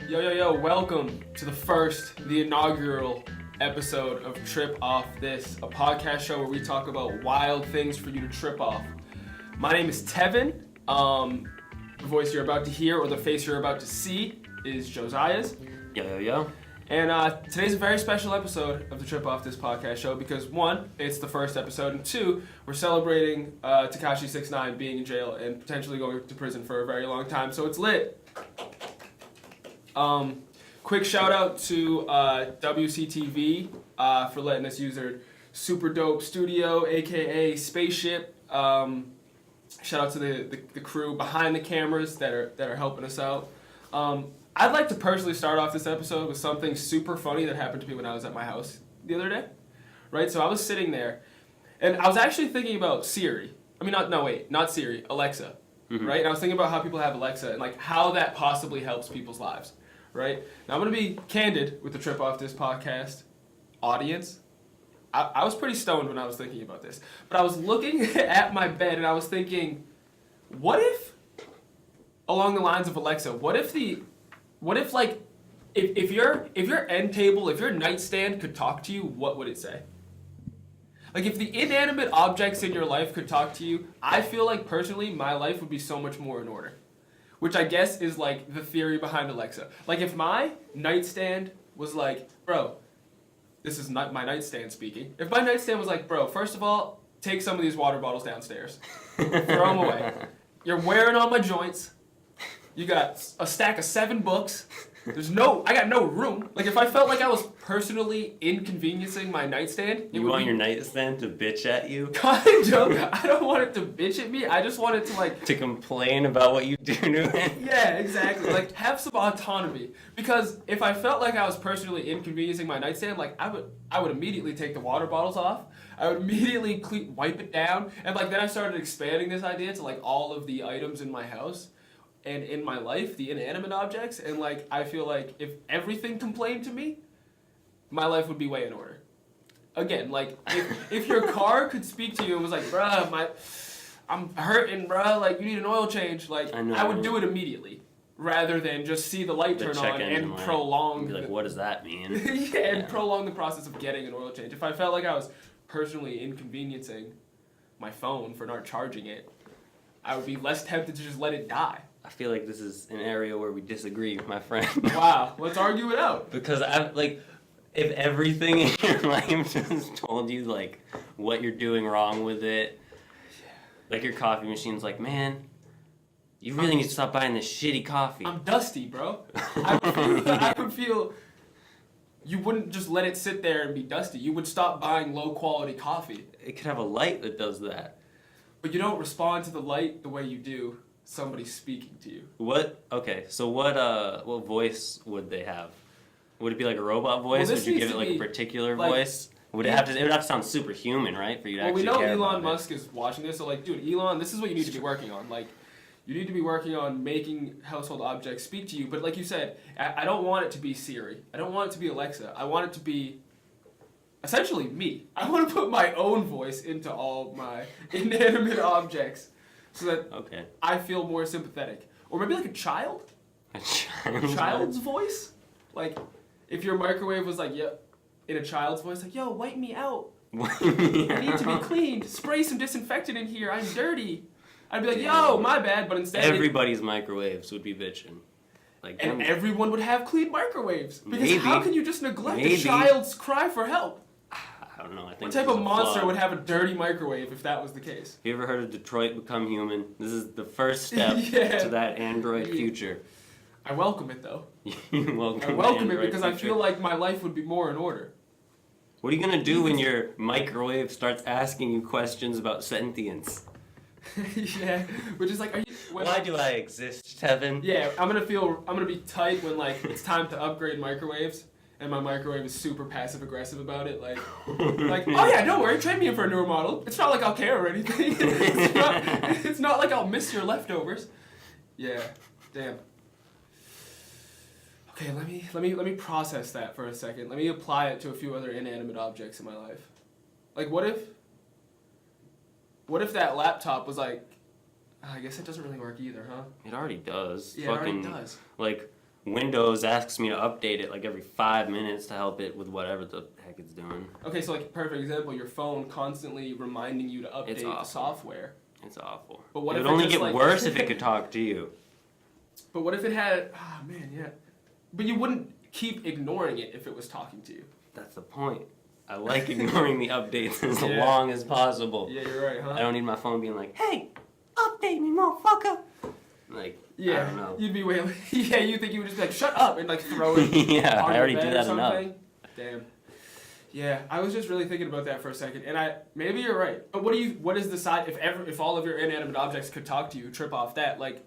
Yo, welcome to the inaugural episode of Trip Off This, a podcast show where we talk about wild things for you to trip off. My name is Tevin. The voice you're about to hear or the face you're about to see is Josiah's. Yo. And today's a very special episode of the Trip Off This podcast show because one, it's the first episode, and two, we're celebrating Tekashi 6ix9ine being in jail and potentially going to prison for a very long time, so it's lit. Quick shout out to WCTV for letting us use their super dope studio, aka spaceship. Shout out to the crew behind the cameras that are helping us out. I'd like to personally start off this episode with something super funny that happened to me when I was at my house the other day. Right? So I was sitting there, and I was actually thinking about Siri. Not Siri, Alexa. Mm-hmm. Right? And I was thinking about how people have Alexa and like how that possibly helps people's lives. Right? Now I'm going to be candid with the Trip Off This podcast audience. I was pretty stoned when I was thinking about this. But I was looking at my bed and I was thinking, what if, along the lines of Alexa, if your end table, if your nightstand could talk to you, what would it say? Like if the inanimate objects in your life could talk to you, I feel like personally my life would be so much more in order. Which I guess is like the theory behind Alexa. Like if my nightstand was like, bro, this is not my nightstand speaking. If my nightstand was like, bro, first of all, take some of these water bottles downstairs. Throw them away. You're wearing on my joints. You got a stack of 7 books. I got no room. Like if I felt like I was personally inconveniencing my nightstand. You want your nightstand to bitch at you? Kind of. I don't want it to bitch at me. I just want it to like... To complain about what you do to it? Yeah, exactly. Like have some autonomy. Because if I felt like I was personally inconveniencing my nightstand, like I would immediately take the water bottles off. I would immediately wipe it down. And like then I started expanding this idea to like all of the items in my house. And in my life, the inanimate objects, and like I feel like if everything complained to me, my life would be way in order. Again, like if your car could speak to you and was like, bruh, I'm hurting, bruh, like you need an oil change, like I would do it immediately rather than just see the light turn on and prolong. Be like, what does that mean? And prolong the process of getting an oil change. If I felt like I was personally inconveniencing my phone for not charging it, I would be less tempted to just let it die. I feel like this is an area where we disagree, my friend. Wow, let's argue it out. Because if everything in your life just told you like what you're doing wrong with it, like your coffee machine's like, man, you really need to stop buying this shitty coffee. I'm dusty, bro. I would feel you wouldn't just let it sit there and be dusty. You would stop buying low quality coffee. It could have a light that does that. But you don't respond to the light the way you do somebody speaking to you. Okay, so what voice would they have? Would it be like a robot voice? Would you give it like a particular voice? It would have to sound superhuman, right? For you to actually care about it. Well, we know Elon Musk is watching this, so like, dude, Elon, this is what you need to be working on. Like, you need to be working on making household objects speak to you. But like you said, I don't want it to be Siri. I don't want it to be Alexa. I want it to be essentially me. I want to put my own voice into all my inanimate objects. So that I feel more sympathetic. Or maybe like a child? A child's voice? Like, if your microwave was like, in a child's voice, like, yo, wipe me out. I need to be cleaned. Spray some disinfectant in here. I'm dirty. I'd be like, yo, my bad. But instead... Everybody's microwaves would be bitching. And everyone would have clean microwaves. Because how can you just neglect a child's cry for help? I don't know. I think what type of monster would have a dirty microwave if that was the case? Have you ever heard of Detroit Become Human? This is the first step to that android future. I welcome it, though. You welcome I welcome it because I feel like my life would be more in order. What are you going to do when your microwave starts asking you questions about sentience? Yeah, which is like, why do I exist, Tevin? Yeah, I'm gonna be tight when like it's time to upgrade microwaves. And my microwave is super passive-aggressive about it, like, oh yeah, don't worry, trade me in for a newer model. It's not like I'll care or anything. It's not like I'll miss your leftovers. Yeah, damn. Okay, let me process that for a second. Let me apply it to a few other inanimate objects in my life. Like, what if that laptop was like, I guess it doesn't really work either, huh? It already does. Yeah, it already does. Like, Windows asks me to update it like every 5 minutes to help it with whatever the heck it's doing. Okay, so like perfect example, your phone constantly reminding you to update the software. It's awful. But what it if would only just, get like... worse if it could talk to you. But what if it had... Ah, man, yeah. But you wouldn't keep ignoring it if it was talking to you. That's the point. I like ignoring the updates as long as possible. Yeah, you're right, huh? I don't need my phone being like, hey, update me, motherfucker. Like, yeah, I don't know. You'd be wailing. Yeah, you think you would just be like, shut up, and like throw it. Yeah, on I already your do bed that or enough. something. Damn. Yeah, I was just really thinking about that for a second, and maybe you're right. But what is the side if all of your inanimate objects could talk to you, trip off that, like,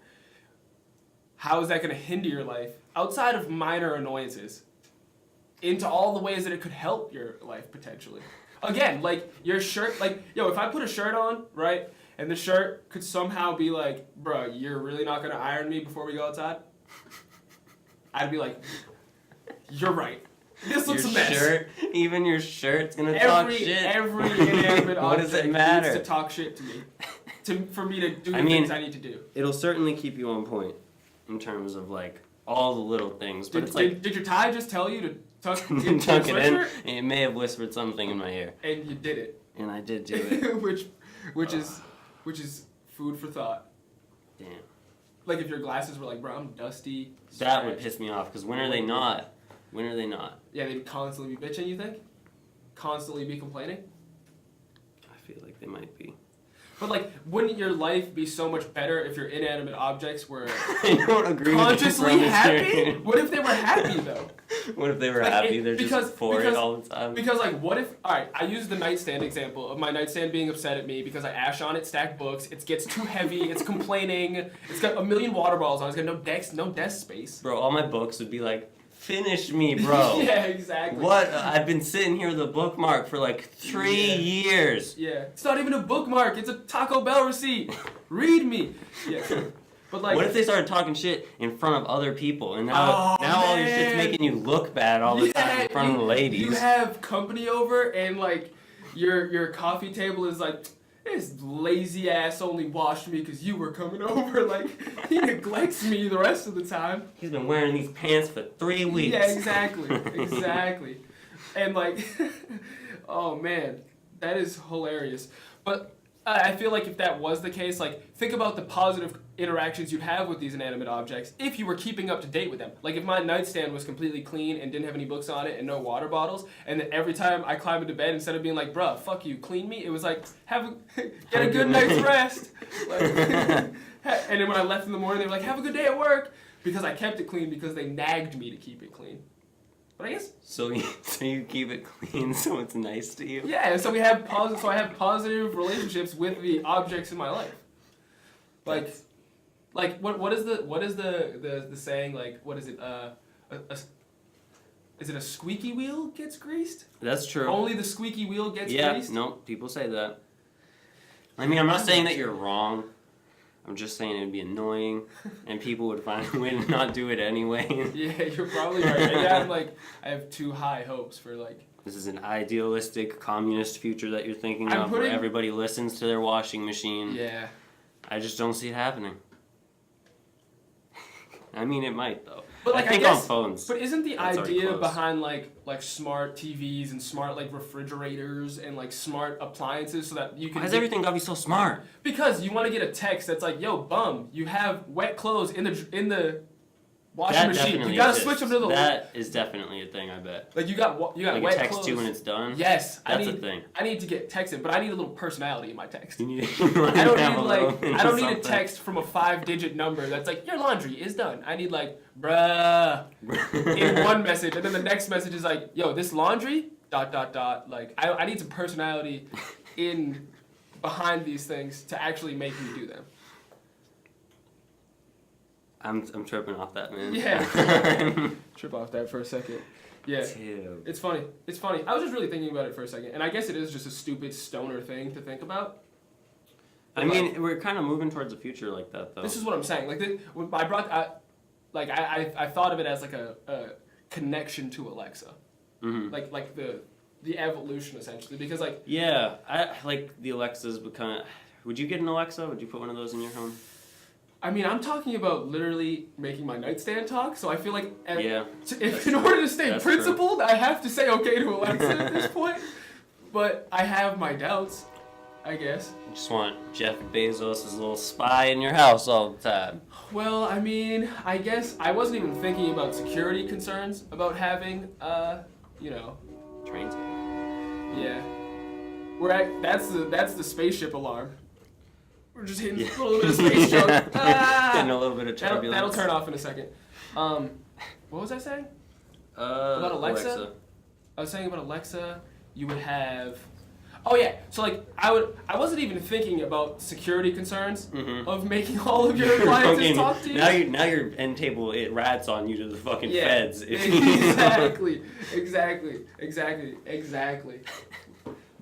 how is that going to hinder your life outside of minor annoyances into all the ways that it could help your life potentially? Again, like your shirt, like, yo, if I put a shirt on, right, and the shirt could somehow be like, bro, you're really not going to iron me before we go outside? I'd be like, you're right. This looks a mess. Even your shirt's gonna talk shit. Every inanimate what object does it matter? needs to talk shit to me, for me to do the things I need to do. It'll certainly keep you on point in terms of like all the little things. But Did your tie just tell you to tuck tuck it in? It may have whispered something in my ear. And you did it. And I did do it. which is food for thought. Damn. Like if your glasses were like, bro, I'm dusty. That would piss me off because when are they not? When are they not? Yeah, they'd constantly be bitching, you think? Constantly be complaining? I feel like they might be. But like, wouldn't your life be so much better if your inanimate objects were I don't agree consciously with happy? What if they were happy though? What if they were happy? They're just for it all the time. Because like, what if? All right, I use the nightstand example of my nightstand being upset at me because I ash on it, stack books. It gets too heavy. It's complaining. It's got a million water bottles on it. It's got no desk space. Bro, all my books would be like, finish me, bro. Yeah, exactly. What? I've been sitting here with a bookmark for like 3 years. Yeah. It's not even a bookmark. It's a Taco Bell receipt. Read me. Yeah. But like, what if they started talking shit in front of other people, and now all your shit's making you look bad all the time in front of the ladies? You have company over, and like your coffee table is like, this lazy ass only washed me because you were coming over. Like, he neglects me the rest of the time. He's been wearing these pants for 3 weeks. Yeah, exactly. And like, oh man, that is hilarious. But I feel like if that was the case, like, think about the positive interactions you'd have with these inanimate objects if you were keeping up to date with them. Like, if my nightstand was completely clean and didn't have any books on it and no water bottles, and then every time I climbed into bed, instead of being like, bruh, fuck you, clean me, it was like, get a good night's rest. Like, and then when I left in the morning, they were like, have a good day at work, because I kept it clean because they nagged me to keep it clean. But I guess... So you keep it clean so it's nice to you? Yeah, so I have positive relationships with the objects in my life. Like what is the saying, like, what is it, is it a squeaky wheel gets greased? That's true. Only the squeaky wheel gets greased? Yeah, no, people say that. I mean, I'm not saying that you're wrong. I'm just saying it would be annoying, and people would find a way to not do it anyway. Yeah, you're probably right. Yeah, I have too high hopes for, like... This is an idealistic communist future that you're thinking of, where everybody listens to their washing machine. Yeah. I just don't see it happening. I mean, it might, though. But like, I think guess, on phones. But isn't the idea behind like smart TVs and smart like refrigerators and like smart appliances so that you can... Why has everything got to be so smart? Because you want to get a text that's like, yo, bum, you have wet clothes in the washing machine. You gotta switch them to the... That is definitely a thing, I bet. Like you got like wet clothes. Like a text you when it's done? Yes. That's a thing. I need to get texted, but I need a little personality in my text. I don't need a text from a 5-digit number that's like, your laundry is done. I need like, bruh, in one message, and then the next message is like, yo, this laundry, ... Like, I need some personality in behind these things to actually make me do them. I'm tripping off that, man. Yeah. Trip off that for a second. Yeah. Dude. It's funny. I was just really thinking about it for a second, and I guess it is just a stupid stoner thing to think about. I mean, we're kind of moving towards the future like that, though. This is what I'm saying. Like, when I brought... I thought of it as like a connection to Alexa, like the evolution essentially, because like I like the Alexas become. Would you get an Alexa? Would you put one of those in your home? I mean, I'm talking about literally making my nightstand talk, so I feel like Yeah. if in order to stay That's principled, I have to say okay to Alexa at this point. But I have my doubts, I guess. You just want Jeff Bezos' little spy in your house all the time. Well, I mean, I guess I wasn't even thinking about security concerns about having, you know, Trains. yeah. That's the spaceship alarm. We're just hitting Yeah. a little bit of space junk. Getting a little bit of turbulence. That'll turn off in a second. What was I saying? About Alexa? I was saying about Alexa, you would have. Oh yeah, so like I wasn't even thinking about security concerns of making all of your appliances talk to you. Now your end table, it rats on you to the fucking feds. Exactly.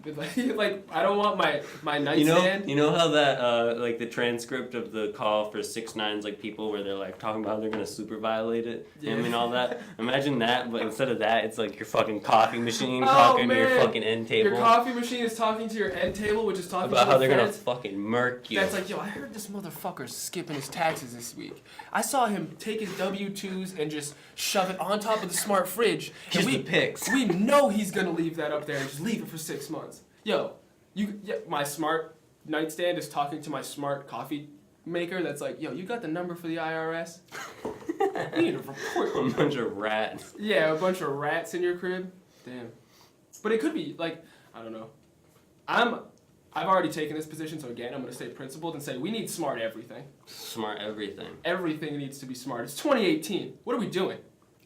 But like I don't want my nightstand. You know how that like the transcript of the call for 6ix9ine's like people where they're like talking about how they're gonna super violate it, him and all that. Imagine that, but instead of that, it's like your fucking coffee machine talking to your fucking end table. Your coffee machine is talking to your end table, which is talking about to how the they're feds. gonna fucking murk you. That's like, yo, I heard this motherfucker's skipping his taxes this week. I saw him take his W-2s and just shove it on top of the smart fridge. Here's the pics. We know he's gonna leave that up there and just leave it for 6 months. Yo, my smart nightstand is talking to my smart coffee maker that's like, yo, you got the number for the IRS? We need to report. A bunch of rats. Yeah, a bunch of rats in your crib. Damn. But it could be, like, I don't know. I've already taken this position, so again, I'm going to stay principled and say we need smart everything. Smart everything. Everything needs to be smart. It's 2018. What are we doing?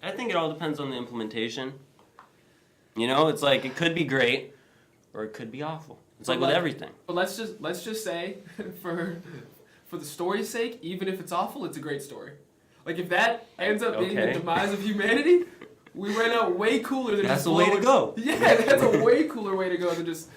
I think it all depends on the implementation. You know, it's like it could be great or it could be awful. It's like with everything. But let's just say for the story's sake, even if it's awful, it's a great story. Like if that ends up being the demise of humanity, we went out way cooler than that's the way to go. Yeah, that's a way cooler way to go than just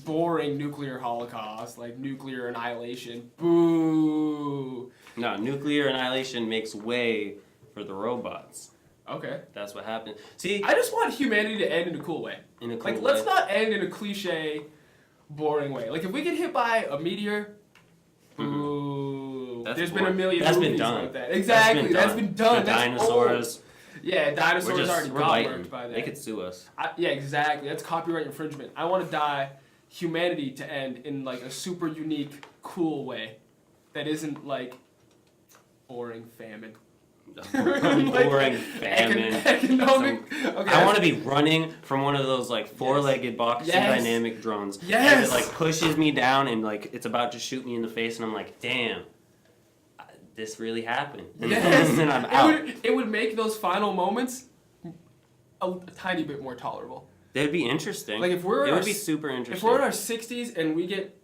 boring nuclear holocaust, like nuclear annihilation. Boo. No, nuclear annihilation makes way for the robots. Okay. That's what happened. See, I just want humanity to end in a cool way. In a cool way. Let's not end in a cliche, boring way. Like if we get hit by a meteor, boo. There's been a million movies about that. Exactly. That's been done. The dinosaurs. Yeah, dinosaurs already got murked by that. They could sue us. Yeah, exactly. That's copyright infringement. I want to die, humanity to end in like a super unique, cool way, that isn't like boring famine. Boring famine. Economic. Okay. I want to be running from one of those like four-legged boxing dynamic drones. Yes. And it like pushes me down and like it's about to shoot me in the face and I'm like, damn, this really happened. And then I'm out. It would make those final moments a tiny bit more tolerable. They'd be interesting. Like if we're it would be super interesting. If we're in our 60s and we get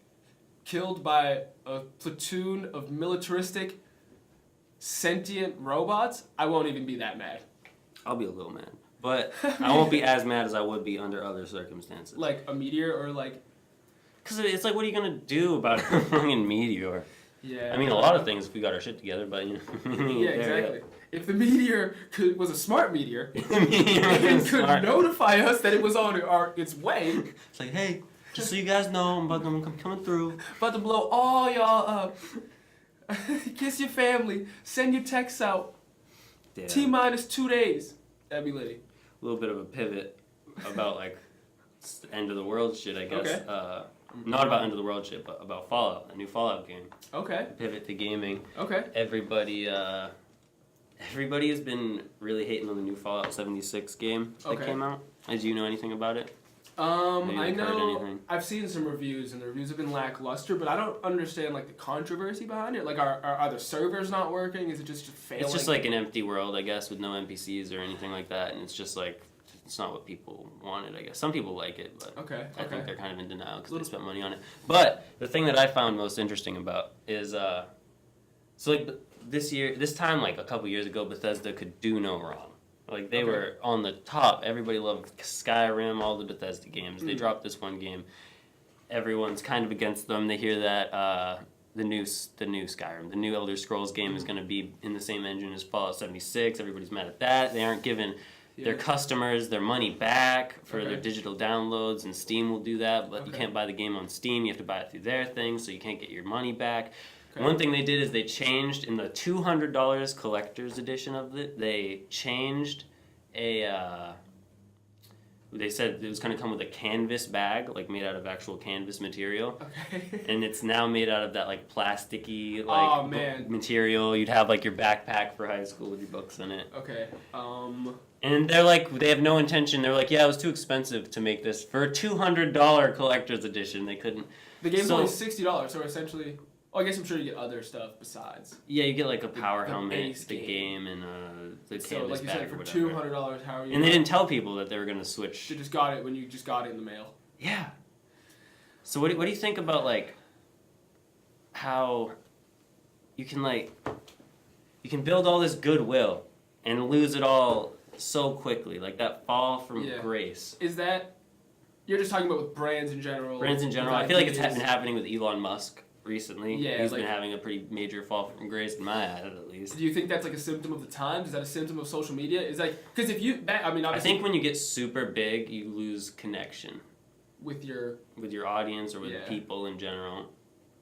killed by a platoon of militaristic sentient robots, I won't even be that mad. I'll be a little mad. But I won't be as mad as I would be under other circumstances. Like a meteor or like... Because it's like, what are you going to do about a fucking meteor? Yeah. I mean, a lot of things if we got our shit together, but you know. Yeah, exactly. If the meteor was a smart meteor, it could notify us that it was on its way. It's like, hey, just so you guys know, I'm coming through. About to blow all y'all up. Kiss your family. Send your texts out. Damn. T-2 days. That'd be litty. A little bit of a pivot about like end of the world shit, I guess. Okay. Not about end of the world shit, but about Fallout, a new Fallout game. Okay. Pivot to gaming. Okay. Everybody has been really hating on the new Fallout 76 game that came out. Do you know anything about it? I know I've seen some reviews and the reviews have been lackluster, but I don't understand like the controversy behind it. Like, are the servers not working? Is it just failing? It's just like an empty world, I guess, with no NPCs or anything like that, and it's just like it's not what people wanted, I guess. Some people like it, but I think they're kind of in denial because they spent money on it. But the thing that I found most interesting about is so like this time like a couple years ago, Bethesda could do no wrong. Like, they were on the top. Everybody loved Skyrim, all the Bethesda games. They dropped this one game. Everyone's kind of against them. They hear that the new Skyrim, the new Elder Scrolls game is going to be in the same engine as Fallout 76. Everybody's mad at that. They aren't giving their customers their money back for their digital downloads, and Steam will do that, but you can't buy the game on Steam. You have to buy it through their thing, so you can't get your money back. Okay. One thing they did is they changed in the $200 collector's edition of it. They changed a. They said it was going to come with a canvas bag, like made out of actual canvas material. Okay. And it's now made out of that like plasticky Oh, man. material. You'd have like your backpack for high school with your books in it. Okay. And they're like, they have no intention. They're like, yeah, it was too expensive to make this for a $200 collector's edition. They couldn't. The game's only $60, so essentially. Oh, I guess I'm sure you get other stuff besides. Yeah, you get like a power the helmet, base the game, and the So, canvas like you bag said, or for whatever. $200, how are you? And they didn't tell people that they were going to switch. You just got it when you just got it in the mail. Yeah. So what do you think about like how you can build all this goodwill and lose it all so quickly, like that fall from grace? Is that you're just talking about with brands in general? Brands in general. I feel like it's been happening with Elon Musk recently. Yeah, he's been having a pretty major fall from grace in my eyes, at least. Do you think that's like a symptom of the times? Is that a symptom of social media? Is like because if you, I mean, obviously, I think when you get super big, you lose connection with your audience or with people in general.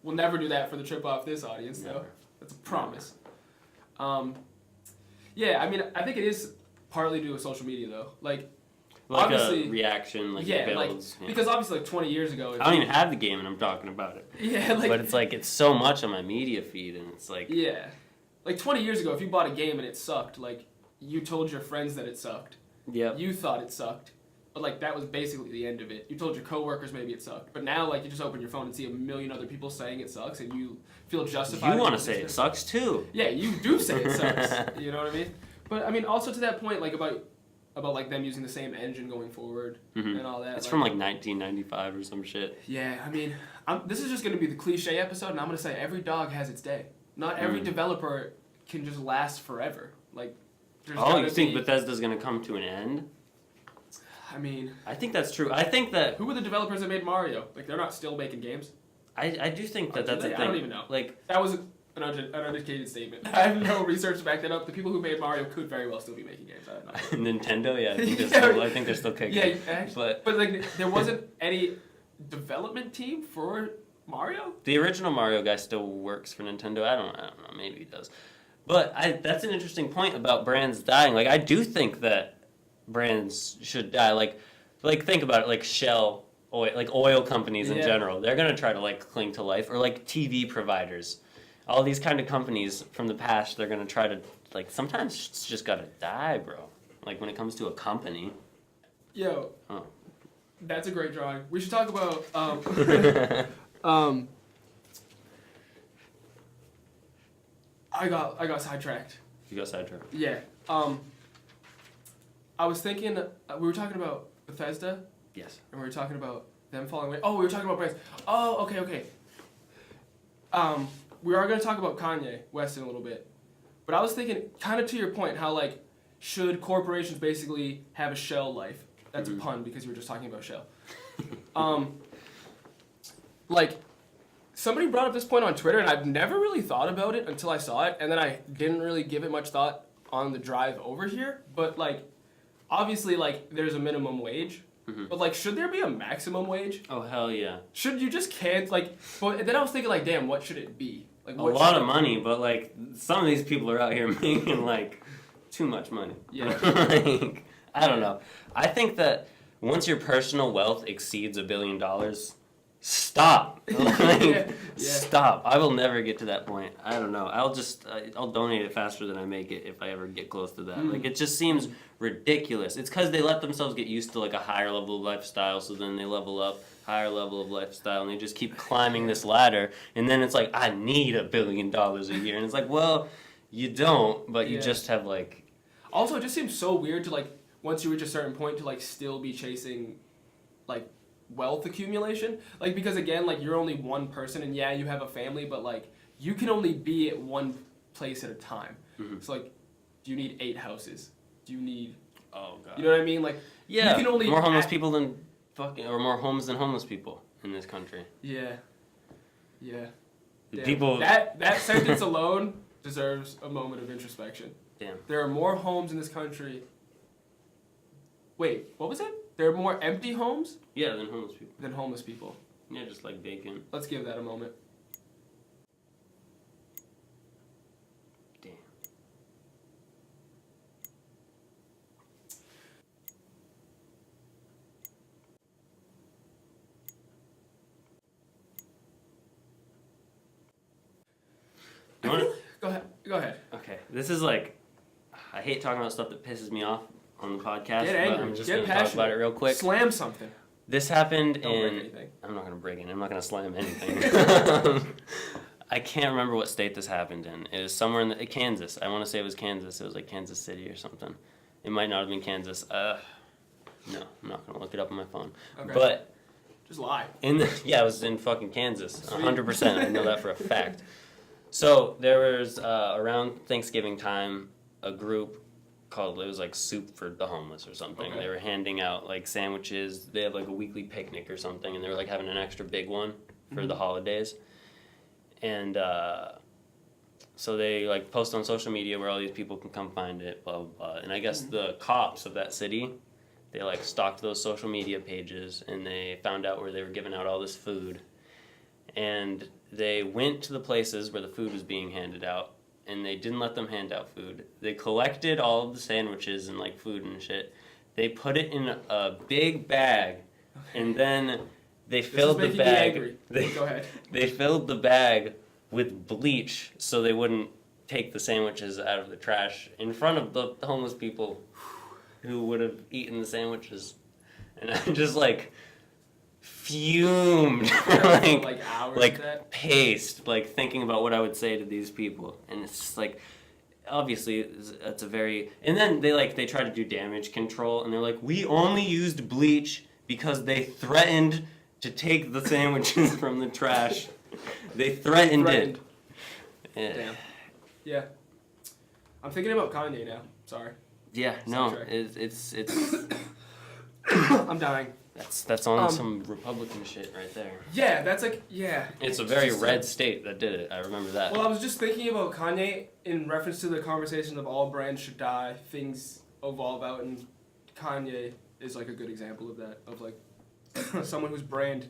We'll never do that for the trip off this audience, Never. though. That's a promise. Yeah, I mean, I think it is partly due to social media, though. Like obviously, a reaction, like builds. Like, because obviously, like 20 years ago, I don't even have the game, and I'm talking about it. Yeah, like, but it's like it's so much on my media feed, and it's like like 20 years ago, if you bought a game and it sucked, like you told your friends that it sucked. Yeah. You thought it sucked, but like that was basically the end of it. You told your coworkers maybe it sucked, but now like you just open your phone and see a million other people saying it sucks, and you feel justified. You want to say it sucks too. Yeah, you do say it sucks. You know what I mean? But I mean, also to that point, like about like them using the same engine going forward and all that. It's from like 1995 or some shit. Yeah, I mean, this is just going to be the cliche episode, and I'm going to say every dog has its day. Not every developer can just last forever. Like, you think Bethesda's going to come to an end? I mean, I think that's true. I think that who were the developers that made Mario? Like, they're not still making games. I do think that's a thing. I don't even know. Like that was an uneducated statement. I have no research to back that up. The people who made Mario could very well still be making games. I don't know. Nintendo, yeah, I think they're still kicking. Yeah, actually, but like there wasn't any development team for Mario. The original Mario guy still works for Nintendo. I don't know. Maybe he does. But that's an interesting point about brands dying. Like I do think that brands should die. Like think about it. Like Shell. Oil companies in general, they're gonna try to like cling to life, or like TV providers, all these kind of companies from the past. They're gonna try to like sometimes it's just gotta die, bro. Like when it comes to a company. Yo, that's a great drawing. We should talk about I got sidetracked. You got sidetracked. Yeah. I was thinking we were talking about Bethesda. Yes. And we were talking about them falling away. Oh, we were talking about brands. Oh, okay. We are going to talk about Kanye West in a little bit. But I was thinking, kind of to your point, how, like, should corporations basically have a shell life? That's a pun because you were just talking about shell. Like, somebody brought up this point on Twitter, and I've never really thought about it until I saw it, and then I didn't really give it much thought on the drive over here. But, like, obviously, like, there's a minimum wage. But, like, should there be a maximum wage? Oh, hell yeah. Should you just can't, like... But then I was thinking, like, damn, what should it be? Like, a lot of money, but, like, some of these people are out here making, like, too much money. Yeah. Like, I don't know. I think that once your personal wealth exceeds $1 billion, stop. Like, stop. I will never get to that point. I don't know. I'll donate it faster than I make it if I ever get close to that. Like, it just seems ridiculous. It's because they let themselves get used to, like, a higher level of lifestyle, so then they level up, higher level of lifestyle, and they just keep climbing this ladder, and then it's like, I need $1 billion a year. And it's like, well, you don't, but you just have, like... Also, it just seems so weird to, like, once you reach a certain point, to, like, still be chasing, like, wealth accumulation. Like, because, again, like, you're only one person, and yeah, you have a family, but, like, you can only be at one place at a time. So, like, do you need 8 houses? Do you need... Oh, God. You know what I mean? Like, yeah, you can only more homeless people than fucking... Or more homes than homeless people in this country. Yeah. People... That sentence alone deserves a moment of introspection. Damn. There are more homes in this country... Wait, what was it? There are more empty homes? Yeah, than homeless people. Than homeless people. Yeah, just like bacon. Let's give that a moment. You wanna? Go ahead. Okay, this is like, I hate talking about stuff that pisses me off on the podcast. Get angry. But I'm just Get gonna passionate. talk about it real quick. Slam something. This happened Don't break in. anything. I'm not gonna break it. I'm not gonna slam anything. I can't remember what state this happened in. It was somewhere in Kansas. I want to say it was Kansas. It was like Kansas City or something. It might not have been Kansas. No, I'm not gonna look it up on my phone. Okay. But Just lie. yeah, it was in fucking Kansas. Sweet. 100%. I know that for a fact. So there was around Thanksgiving time a group called, it was like Soup for the Homeless or something. Okay. They were handing out like sandwiches. They have like a weekly picnic or something, and they were like having an extra big one for the holidays. And so they like post on social media where all these people can come find it, blah blah blah. And I guess the cops of that city, they like stalked those social media pages and they found out where they were giving out all this food. And they went to the places where the food was being handed out, and they didn't let them hand out food. They collected all of the sandwiches and like food and shit. They put it in a big bag, and then they filled the bag. Go ahead. They filled the bag with bleach so they wouldn't take the sandwiches out of the trash in front of the homeless people who would have eaten the sandwiches. And I just like fumed like hours. like of that. paced, like thinking about what I would say to these people. And it's just like, obviously it's a very, and then they try to do damage control, and they're like, we only used bleach because they threatened to take the sandwiches from the trash. They threatened it. Damn. Yeah. I'm thinking about Kanye now. Sorry. Yeah, no, Soundtrack. it's I'm dying. that's on some Republican shit right there. Yeah, that's like, yeah. It's a very just red state that did it. I remember that. Well, I was just thinking about Kanye in reference to the conversation of all brands should die, things evolve out, and Kanye is like a good example of that, of like someone whose brand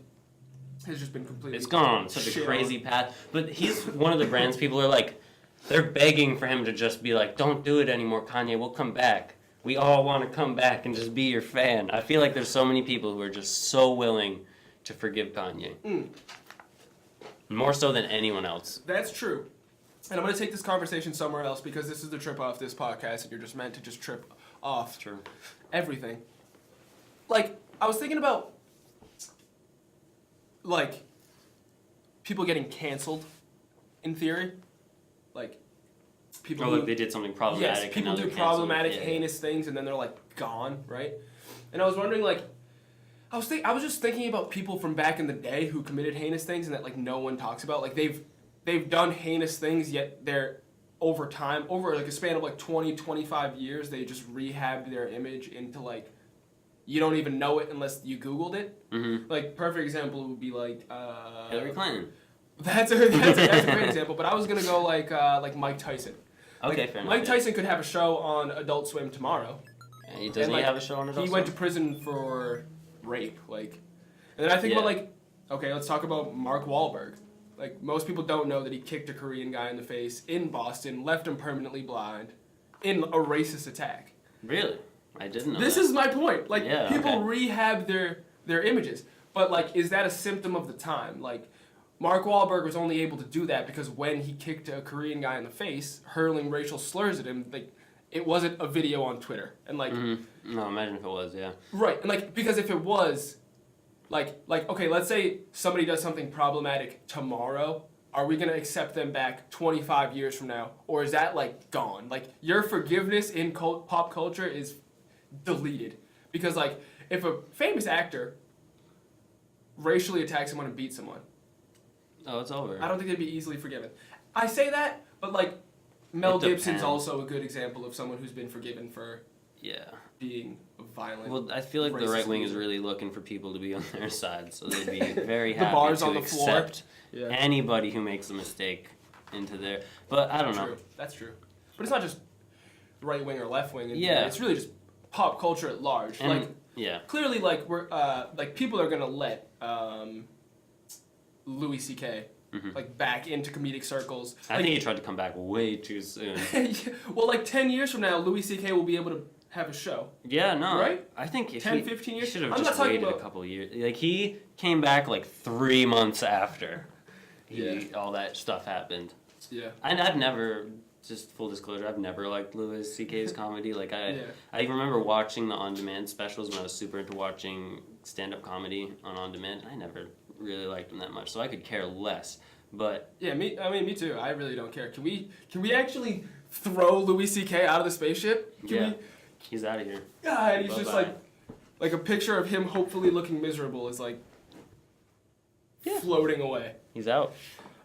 has just been completely... It's gone on such a shit crazy path. But he's one of the brands people are like, they're begging for him to just be like, don't do it anymore, Kanye, we'll come back. We all want to come back and just be your fan. I feel like there's so many people who are just so willing to forgive Kanye. More so than anyone else. That's true. And I'm going to take this conversation somewhere else because this is the trip off this podcast and you're just meant to just trip off True. everything. Like, I was thinking about, like, people getting canceled, in theory. Like, people Like they did something problematic. yes, people and now do they're problematic, canceled. heinous things, and then they're, like, gone, right? And I was wondering, like, I was just thinking about people from back in the day who committed heinous things and that, like, no one talks about. Like, they've done heinous things, yet they're, over time, over, like, a span of, like, 20, 25 years, they just rehabbed their image into, like, you don't even know it unless you Googled it. Mm-hmm. Like, perfect example would be, like... Hillary Clinton. That's a great example, but I was going to go, like Mike Tyson. Okay, Like, fair enough. Mike Tyson could have a show on Adult Swim tomorrow. And doesn't like, he have a show on Adult He went to Swim? prison for rape, like... And then I think about, like... Okay, let's talk about Mark Wahlberg. Like, most people don't know that he kicked a Korean guy in the face in Boston, left him permanently blind, in a racist attack. Really? I didn't know This that. is my point. Like, Yeah, people okay. rehab their images. But, like, is that a symptom of the time? Like, Mark Wahlberg was only able to do that because when he kicked a Korean guy in the face, hurling racial slurs at him, like, it wasn't a video on Twitter. And, like... Mm-hmm. No, imagine if it was, yeah. Right. And, like, because if it was... Like, okay, let's say somebody does something problematic tomorrow. Are we going to accept them back 25 years from now? Or is that, like, gone? Like, your forgiveness in pop culture is deleted. Because, like, if a famous actor racially attacks someone and beats someone, Oh, it's over. I don't think they'd be easily forgiven. I say that, but, like, Mel It Gibson's depends. also a good example of someone who's been forgiven for Yeah. being violent. Well, I feel like the racist right wing is leader. really looking for people to be on their side, so they'd be very The happy bar's to on the floor. accept Yeah. anybody who makes a mistake into their... But I don't know. True. That's true. But it's not just right wing or left wing. Yeah. It's really just pop culture at large. And, Like, yeah. clearly, like, we're like people are gonna let Louis C.K. like back into comedic circles. I Like, think he tried to come back way too soon. well, like 10 years from now, Louis C.K. will be able to have a show. Yeah, no. Right? I think if 10, he, 15 he years? should have I'm not just talking waited about- a couple of years. Like, he came back like 3 months after all that stuff happened. Yeah. I've never, just full disclosure, I've never liked Louis C.K.'s comedy. Like, Yeah. I remember watching the on-demand specials when I was super into watching stand-up comedy on demand. I never really liked him that much, so I could care less. But Yeah, me too. I really don't care. Can we actually throw Louis C.K. out of the spaceship? He's out of here. God, he's just Bye-bye. like a picture of him hopefully looking miserable is like floating away. He's out.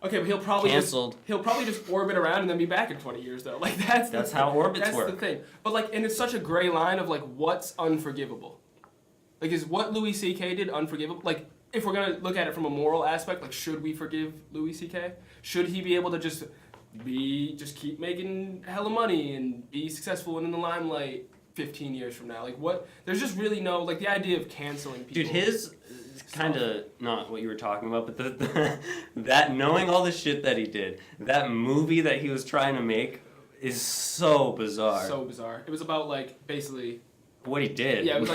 Okay, but he'll probably Canceled. He'll probably just orbit around and then be back in 20 years though. Like that's how orbits that's work. That's the thing. But like, and it's such a gray line of like what's unforgivable. Like, is what Louis C.K. did unforgivable? Like, if we're gonna look at it from a moral aspect, like, should we forgive Louis C.K.? Should he be able to just keep making hella money and be successful and in the limelight 15 years from now? Like, what? There's just really no, like, the idea of canceling people. Dude, his kind of not what you were talking about, but that knowing all the shit that he did, that movie that he was trying to make is so bizarre. So bizarre. It was about, like, basically what he did. Yeah, it was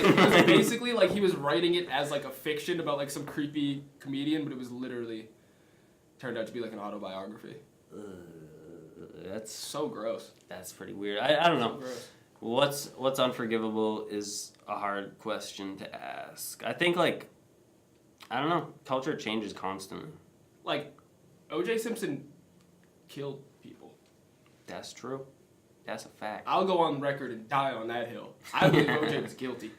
basically like he was writing it as like a fiction about like some creepy comedian, but it was literally turned out to be like an autobiography. That's So gross. That's pretty weird. I don't know. So gross. What's unforgivable is a hard question to ask. I think like I don't know. Culture changes constantly. Like, O.J. Simpson killed people. That's true. That's a fact. I'll go on record and die on that hill. I believe O.J. was guilty.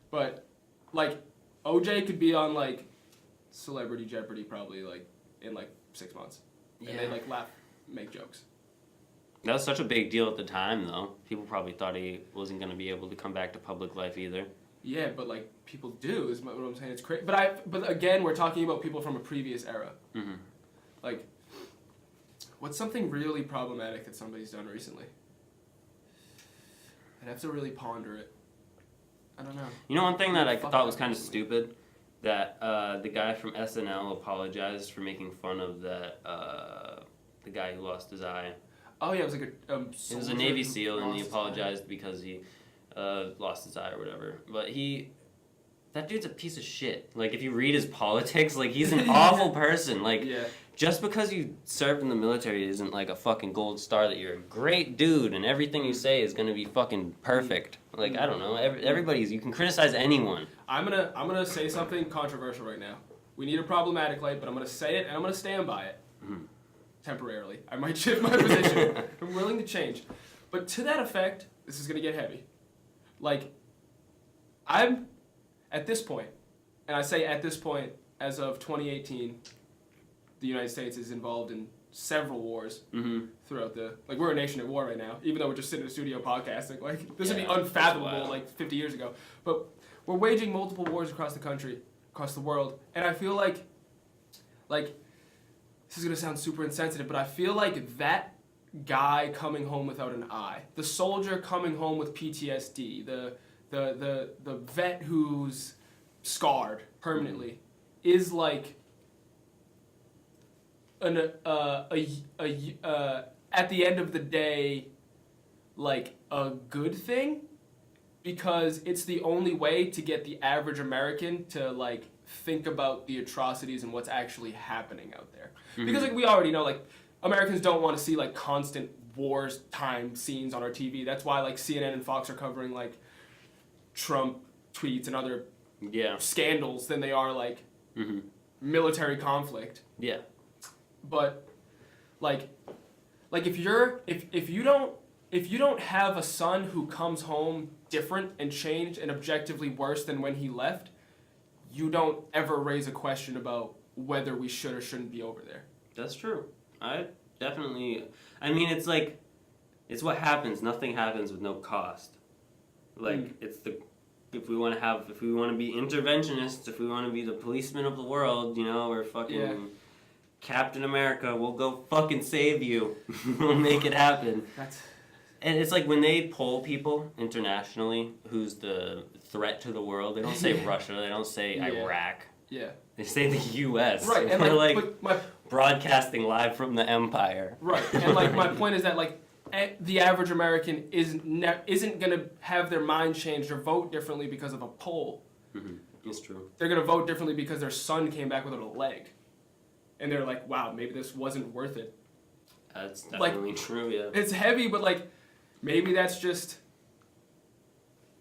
But, like, O.J. could be on, like, Celebrity Jeopardy probably, like, in, like, 6 months. And they, like, laugh, make jokes. That was such a big deal at the time, though. People probably thought he wasn't going to be able to come back to public life either. Yeah, but, like, people do, is what I'm saying. It's crazy. But again, we're talking about people from a previous era. Mm-hmm. Like, what's something really problematic that somebody's done recently? I'd have to really ponder it. I don't know. You know one thing that I thought was kind of stupid? That the guy from SNL apologized for making fun of the guy who lost his eye. Oh, yeah, it was like a He was a Navy SEAL, and he apologized because he lost his eye or whatever. But that dude's a piece of shit. Like, if you read his politics, like, he's an awful person. Like, Yeah. just because you served in the military isn't like a fucking gold star that you're a great dude and everything you say is gonna be fucking perfect. Like, I don't know. You can criticize anyone. I'm gonna say something controversial right now. We need a problematic light, but I'm gonna say it and I'm gonna stand by it. Mhm. Temporarily. I might shift my position. I'm willing to change. But to that effect, this is gonna get heavy. Like, I'm at this point, and I say at this point, as of 2018, the United States is involved in several wars throughout like, we're a nation at war right now, even though we're just sitting in a studio podcasting. Like, this would be unfathomable, like, 50 years ago. But we're waging multiple wars across the country, across the world, and I feel like, this is going to sound super insensitive, but I feel like that guy coming home without an eye, the soldier coming home with PTSD, the vet who's scarred permanently, is like at the end of the day, like, a good thing, because it's the only way to get the average American to, like, think about the atrocities and what's actually happening out there. Because, like, we already know, like, Americans don't want to see, like, constant wars time scenes on our TV. That's why, like, CNN and Fox are covering, like, Trump tweets and other scandals than they are, like, military conflict. Yeah. But, like if you don't have a son who comes home different and changed and objectively worse than when he left, you don't ever raise a question about whether we should or shouldn't be over there. That's true. I mean, it's like, it's what happens. Nothing happens with no cost. Like, if we want to be interventionists, if we want to be the policemen of the world, you know, or fucking Captain America, we'll go fucking save you. We'll make it happen. And it's like when they poll people internationally, who's the threat to the world, they don't say Russia, they don't say Iraq. Yeah. They say the U.S. Right, and we're like, broadcasting live from the empire. Right, and like my point is that, like, the average American isn't gonna have their mind changed or vote differently because of a poll. It's true. They're gonna vote differently because their son came back without a leg, and they're like, wow, maybe this wasn't worth it. That's definitely true. Yeah. It's heavy, but like maybe that's just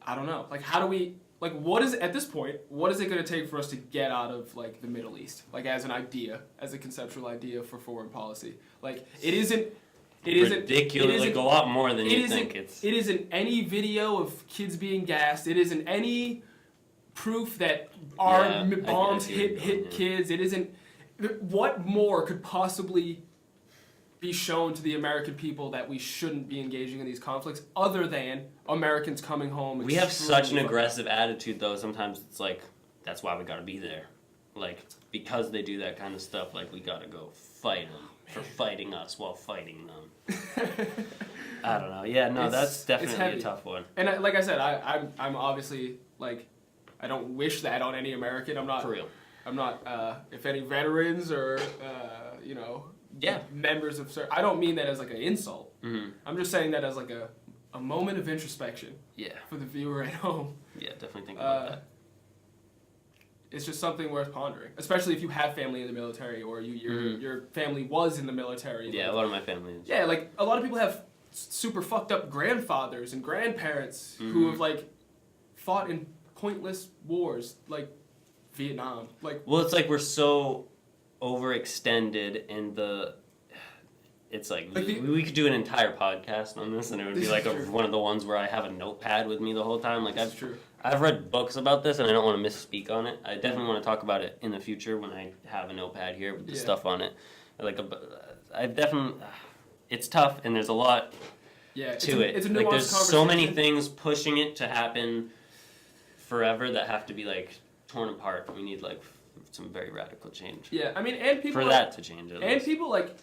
I don't know. Like how do we like what is at this point? What is it going to take for us to get out of like the Middle East, like as an idea, as a conceptual idea for foreign policy? Like it isn't ridiculous. Like a lot more than you think. It isn't any video of kids being gassed. It isn't any proof that our bombs hit kids. It isn't. What more could possibly be shown to the American people that we shouldn't be engaging in these conflicts, other than Americans coming home? We have such an aggressive attitude, though. Sometimes it's like that's why we gotta be there, like because they do that kind of stuff. Like we gotta go fight them for fighting us while fighting them. I don't know. Yeah, no, that's definitely a tough one. And like I said, I'm obviously like I don't wish that on any American. I'm not for real. I'm not. If any veterans or members of I don't mean that as like an insult. Mm-hmm. I'm just saying that as like a moment of introspection. Yeah. For the viewer at home. Yeah, definitely think about that. It's just something worth pondering, especially if you have family in the military or your family was in the military. Yeah, like, a lot of my family is. Yeah, like a lot of people have super fucked up grandfathers and grandparents who have like fought in pointless wars like Vietnam. Like, well, it's like we're so overextended in the. It's like we could do an entire podcast on this, and it would be like one of the ones where I have a notepad with me the whole time. Like I've read books about this, and I don't want to misspeak on it. I definitely want to talk about it in the future when I have a notepad here with the stuff on it. Like I definitely, it's tough, and there's a lot. Yeah, to it. It's a like there's conversation. So many things pushing it to happen forever that have to be like torn apart. We need like some very radical change. Yeah, I mean, and people for that to change. People like.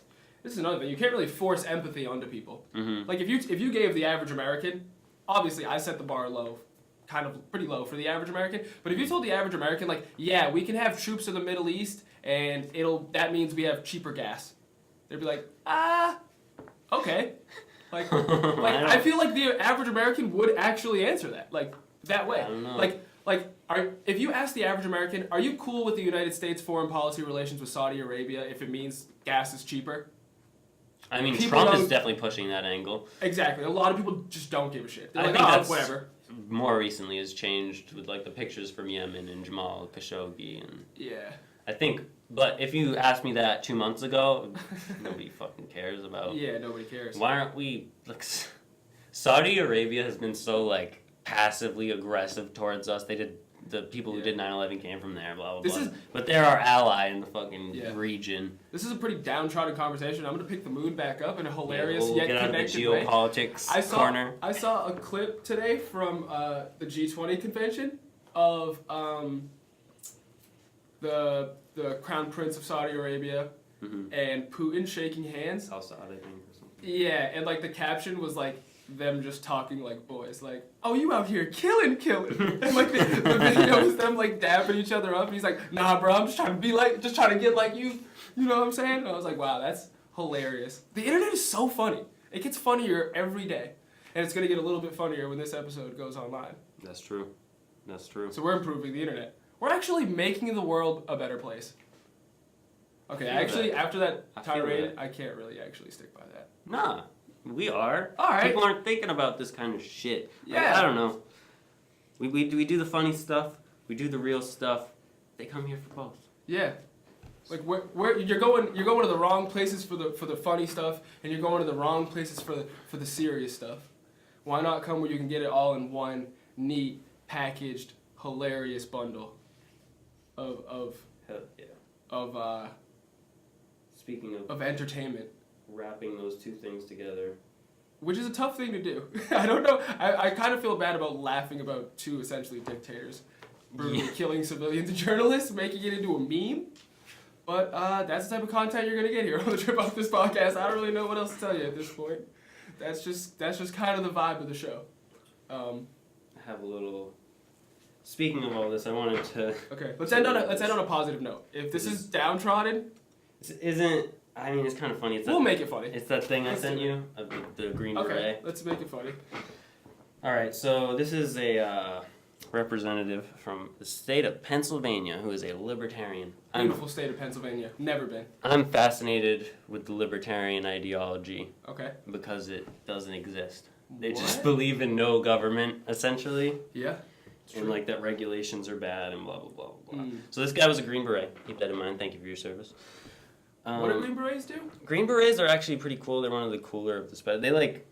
This is another thing. You can't really force empathy onto people. Mm-hmm. Like if you gave the average American, obviously I set the bar low, kind of pretty low for the average American. But if you told the average American, like, yeah, we can have troops in the Middle East, and that means we have cheaper gas, they'd be like, okay. Like I feel like the average American would actually answer that, like that way. I don't know. If you ask the average American, are you cool with the United States foreign policy relations with Saudi Arabia if it means gas is cheaper? I mean, Trump is definitely pushing that angle. Exactly. A lot of people just don't give a shit. They're I like, think that's whatever. More recently has changed with like the pictures from Yemen and Jamal Khashoggi and. Yeah. I think, but if you asked me that 2 months ago, nobody fucking cares about. Yeah, nobody cares. Why aren't we? Like, Saudi Arabia has been so like passively aggressive towards us. They did. The people who did 9/11 came from there, blah, blah, blah. But they're our ally in the fucking region. This is a pretty downtrodden conversation. I'm going to pick the mood back up in a hilarious we'll yet get out connected of the geopolitics corner. I saw a clip today from the G20 convention of the Crown Prince of Saudi Arabia and Putin shaking hands. Outside, I think, or something. Yeah, and like the caption was like, them just talking like boys, like, oh, you out here killing. And like the video is them like dapping each other up, and he's like, nah, bro, I'm just trying to get like you know what I'm saying? And I was like, wow, that's hilarious. The internet is so funny. It gets funnier every day, and it's gonna get a little bit funnier when this episode goes online. That's true. So we're improving the internet. We're actually making the world a better place. Okay, actually, after that tirade, I can't really actually stick by that. Nah. We are. All right. People aren't thinking about this kind of shit. Yeah. Like, I don't know. We do the funny stuff. We do the real stuff. They come here for both. Yeah. Like you're going to the wrong places for the funny stuff, and you're going to the wrong places for the serious stuff. Why not come where you can get it all in one neat, packaged, hilarious bundle of Hell yeah. Speaking of entertainment. Wrapping those two things together. Which is a tough thing to do. I don't know. I kind of feel bad about laughing about two essentially dictators brutally killing civilians and journalists, making it into a meme. But that's the type of content you're going to get here on the Trip Off This podcast. I don't really know what else to tell you at this point. That's just kind of the vibe of the show. I have a little... Speaking of all this, I wanted to... Okay, let's end on a positive note. If this is downtrodden... This isn't... I mean, it's kind of funny. We'll make it funny. It's that thing I sent you of the green beret. Okay, let's make it funny. All right, so this is a representative from the state of Pennsylvania who is a libertarian. Beautiful state of Pennsylvania. Never been. I'm fascinated with the libertarian ideology Okay. because it doesn't exist. They What? just believe in no government, essentially. Yeah. And like that regulations are bad and blah blah blah blah. Mm. So this guy was a Green Beret. Keep that in mind. Thank you for your service. What do Green Berets do? Green Berets are actually pretty cool. They're one of the cooler of the They like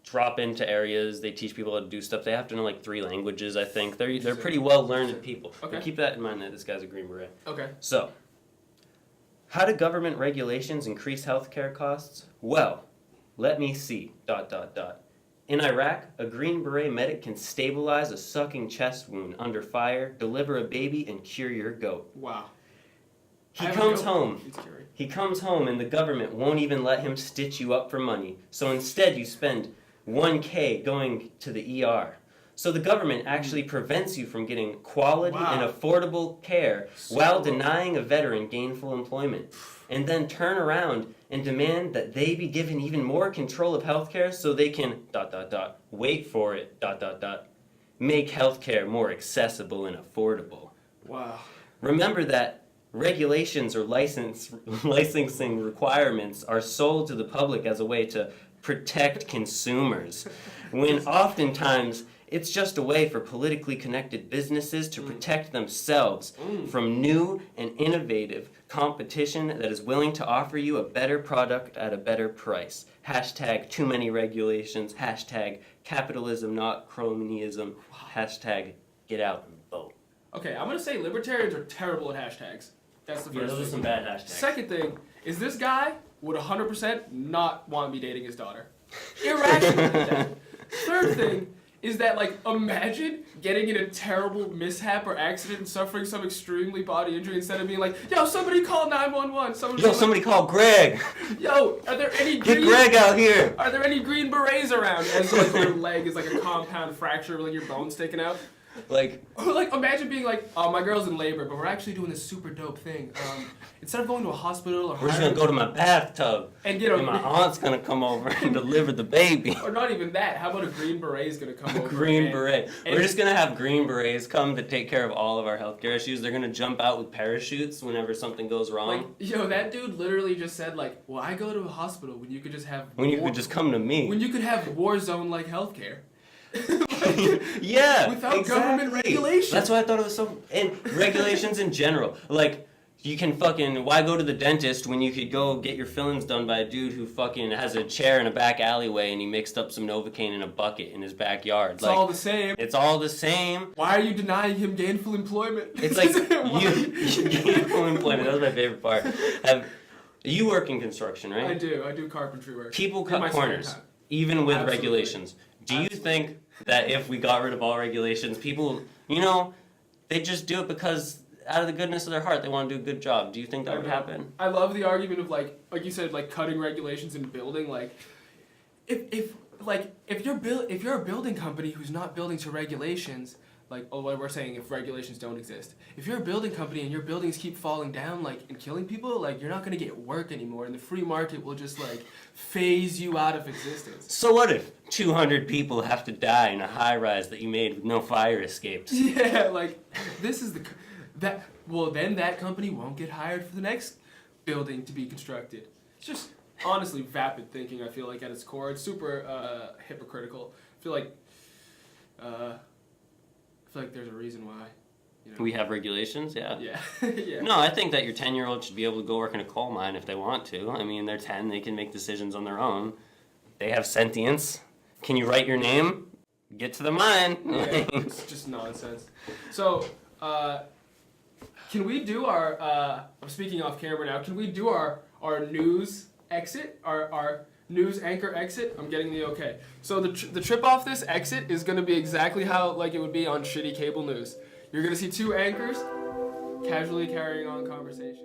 drop into areas. They teach people how to do stuff. They have to know like 3 languages. I think they're pretty well learned people. Okay. But keep that in mind that this guy's a Green Beret. Okay. So, how do government regulations increase healthcare costs? Well, let me see. ... In Iraq, a Green Beret medic can stabilize a sucking chest wound under fire, deliver a baby, and cure your goat. Wow. He comes home. It's scary. He comes home and the government won't even let him stitch you up for money. So instead you spend $1,000 going to the ER. So the government actually prevents you from getting quality and affordable care while denying a veteran gainful employment. And then turn around and demand that they be given even more control of healthcare so they can ... wait for it ... make healthcare more accessible and affordable. Wow. Remember that regulations or licensing requirements are sold to the public as a way to protect consumers, when oftentimes it's just a way for politically connected businesses to protect themselves from new and innovative competition that is willing to offer you a better product at a better price. Hashtag too many regulations. Hashtag capitalism, not cronyism. Hashtag get out and vote. Okay, I'm going to say libertarians are terrible at hashtags. That's the Yeah, first those are thing. some bad hashtags. Second thing is this guy would 100% not want me dating his daughter. Irrational. Third thing is that, like, imagine getting in a terrible mishap or accident and suffering some extremely body injury instead of being like, yo, somebody call 911. Somebody call Greg. Yo, are there any Get Greg out here. Are there any Green Berets around? As like your leg is like a compound fracture, like your bone's sticking out. Like, Or like imagine being like, oh, my girl's in labor, but we're actually doing this super dope thing. Instead of going to a hospital or we're just gonna go to my bathtub, and get a and my aunt's gonna come over and deliver the baby. or not even that. How about a Green Beret's gonna come over? Green Beret. and- We're just gonna have Green Berets come to take care of all of our healthcare issues. They're gonna jump out with parachutes whenever something goes wrong. Like, yo, that dude literally just said like, well, I go to a hospital when you could just have when you could just come to me. when you could have war zone like healthcare. Yeah, Without exactly. government regulation. That's why I thought it was so. And regulations in general, like you can fucking why go to the dentist when you could go get your fillings done by a dude who fucking has a chair in a back alleyway and he mixed up some Novocaine in a bucket in his backyard. It's all the same. It's all the same. Why are you denying him gainful employment? It's like Why? you gainful employment. That was my favorite part. You work in construction, right? I do carpentry work. People In my cut spare corners, time. even with Absolutely. regulations. Do you think that if we got rid of all regulations, people, they just do it because out of the goodness of their heart, they want to do a good job? Do you think that would happen? I love the argument of like you said, like cutting regulations in building. Like, if you're a building company who's not building to regulations, like what we're saying, if regulations don't exist, if you're a building company and your buildings keep falling down, like and killing people, like you're not gonna get work anymore, and the free market will just like phase you out of existence. So what if 200 people have to die in a high rise that you made with no fire escapes? Yeah, like this is then that company won't get hired for the next building to be constructed. It's just honestly vapid thinking. I feel like at its core, it's super hypocritical. I feel like there's a reason why. We have regulations, yeah. Yeah. Yeah. No, I think that your 10-year-old should be able to go work in a coal mine if they want to. I mean, they're 10, they can make decisions on their own. They have sentience. Can you write your name? Get to the mine. Yeah, it's just nonsense. So, can we do our? I'm speaking off camera now. Can we do our news exit? Our news anchor exit? I'm getting the okay. So the trip off this exit is going to be exactly how like it would be on shitty cable news. You're going to see 2 anchors casually carrying on conversation.